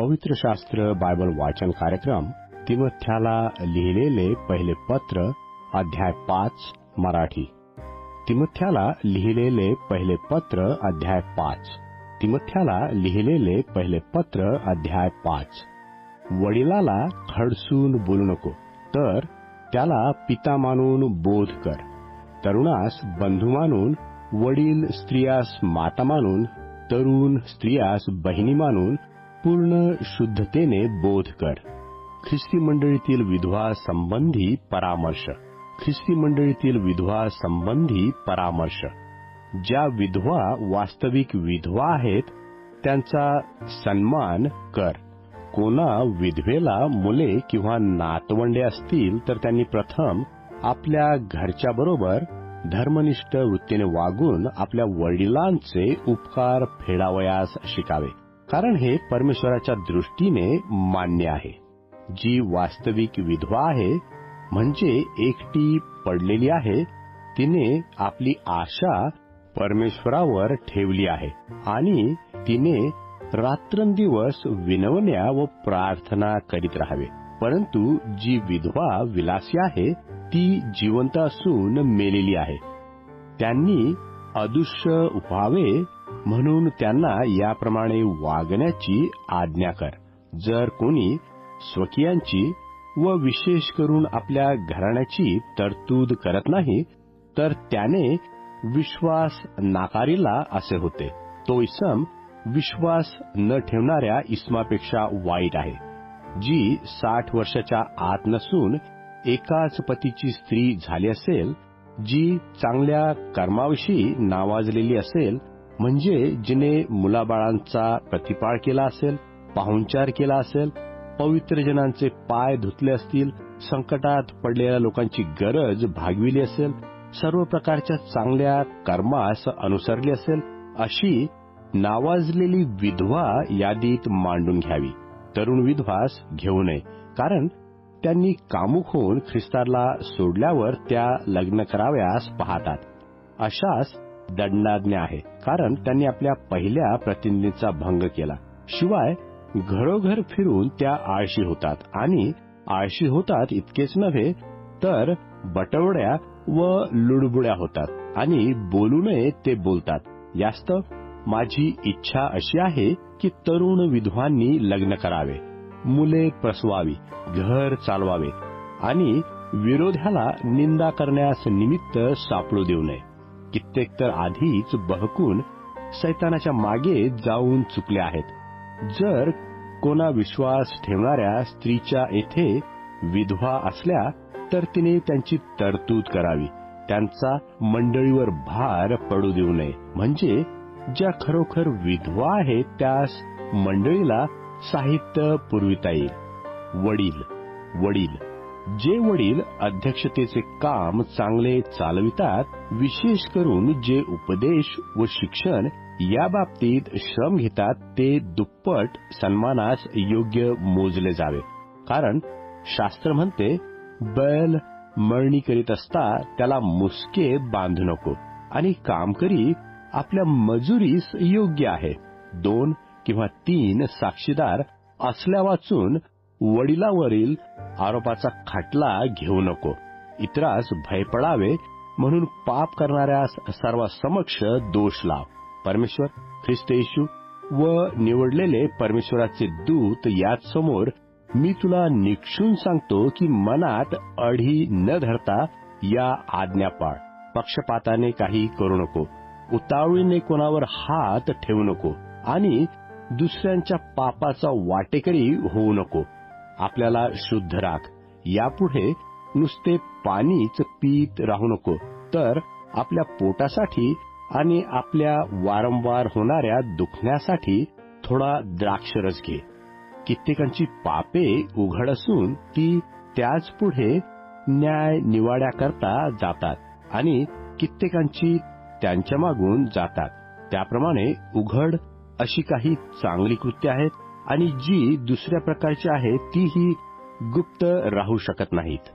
पवित्र शास्त्र बायबल वाचन कार्यक्रम तिमोथ्याला लिहिलेले पहिले पत्र अध्याय 5 मराठी. तिमोथ्याला लिहिलेले पहिले पत्र अध्याय 5. तिमोथ्याला लिहिलेले पहिले पत्र अध्याय 5. वडिलाला खडसून बोलू नको, तर त्याला पिता मानून बोध कर. तरुणास बंधू मानून, वडील स्त्रियास माता मानून, तरुण स्त्रियास बहिणी मानून पूर्ण शुद्धतेने बोध कर. ख्रिस्ती मंडळीतील विधवा संबंधी परामर्श. ख्रिस्ती मंडळीतील विधवा संबंधी परामर्श. ज्या विधवा वास्तविक विधवा आहेत त्यांचा सन्मान कर. कोणा विधवेला मुले किंवा नातवंडे असतील तर त्यांनी प्रथम आपल्या घरच्या बरोबर धर्मनिष्ठ वृत्तीने वागून आपल्या वडिलांचे उपकार फेडावयास शिकावे, कारण हे परमेश्वराच्या दृष्टीने मान्य आहे. जी वास्तविक विधवा आहे म्हणजे एकटी पडलेली आहे, तिने आपली आशा परमेश्वरावर ठेवली आहे आणि तिने रात्रंदिवस विनवण्या व प्रार्थना करीत राहावे. परंतु जी विधवा विलासी आहे ती जिवंत असून मेलेली आहे. त्यांनी अदृश्य व्हावे म्हणून त्यांना याप्रमाणे वागण्याची आज्ञा कर. जर कोणी स्वकीयांची व विशेष करून आपल्या घराण्याची तरतूद करत नाही तर त्याने विश्वास नाकारिला असे होते. तो इसम विश्वास न ठेवणाऱ्या इसमापेक्षा वाईट आहे. जी 60 वर्षाच्या आत नसून एकाच पतीची स्त्री झाली असेल, जी चांगल्या कर्माविषयी नावाजलेली असेल, म्हणजे जिने मुलाबाळांचा प्रतिपाळ केला असेल, पाहुणचार केला असेल, पवित्र जनांचे पाय धुतले असतील, संकटात पडलेल्या लोकांची गरज भागविली असेल, सर्व प्रकारच्या चांगल्या कर्मास अनुसरली असेल, अशी नावाजलेली विधवा यादीत मांडून घ्यावी. तरुण विधवास घेऊ नये, कारण त्यांनी कामुक होऊन ख्रिस्ताला सोडल्यावर त्या लग्न कराव्यास पाहतात. अशाच दंडाज्ञा आहे, कारण त्यांनी आपल्या पहिल्या प्रतिज्ञेचा भंग केला. शिवाय घरोघर फिरून त्या आळशी होतात, आणि आळशी होतात इतकेच नव्हे तर बटवड्या व लुडबुड्या होतात, आणि बोलू नये ते बोलतात. यास्त माझी इच्छा अशी आहे की तरुण विधवांनी लग्न करावे, मुले प्रसवावी, घर चालवावे आणि विरोध्याला निंदा करण्यास निमित्त सापडू देऊ नये. कित्येक तर आधीच बहकून सैतानाच्या मागे जाऊन चुकले आहेत. जर कोणा विश्वास ठेवणाऱ्या स्त्रीच्या येथे विधवा असल्या तर तिने त्यांची तरतूद करावी. त्यांचा मंडळीवर भार पडू देऊ नये, म्हणजे ज्या खरोखर विधवा आहेत त्यास मंडळीला साहित्य पुरविता येईल. वडील जे वडील अध्यक्षतेचे काम चांगले चालवितात, विशेष करून जे उपदेश व शिक्षण या बाबतीत श्रम घेतात, ते दुप्पट सन्मानास योग्य मोजले जावे. कारण शास्त्र म्हणते, बैल मळणी करीत असता त्याला मुसके बांधू नको, आणि कामकरी आपल्या मजुरीस योग्य आहे. 2 किंवा 3 साक्षीदार असल्या वाचून वडिलावरील आरोपाचा खटला घेऊ नको. इतरास भय पडावे म्हणून पाप करणाऱ्यास सर्वांसमक्ष दोष लाव. परमेश्वर, ख्रिस्त येशू व निवडलेले परमेश्वराचे दूत याच समोर मी तुला निक्षून सांगतो की मनात अढी न धरता या आज्ञा पाळ. पक्षपाताने काही करू नको, उतावळीने कोणावर हात ठेवू नको, आणि दुसऱ्यांच्या पापाचा वाटेकरी होऊ नको. आपल्याला शुद्ध राख. यापुढे नुसते पाणीच पीत राहू नको, तर आपल्या पोटासाठी आणि आपल्या वारंवार होणाऱ्या दुखण्यासाठी थोडा द्राक्षरस घे. कित्येकांची पापे उघड असून ती त्याच पुढे न्याय निवाड्याकरता जातात, आणि कित्येकांची त्यांच्या मागून जातात. त्याप्रमाणे उघड अशी काही चांगली कृत्य आहेत, आणि जी दुसऱ्या प्रकारची आहेत तीही गुप्त राहू शकत नाहीत.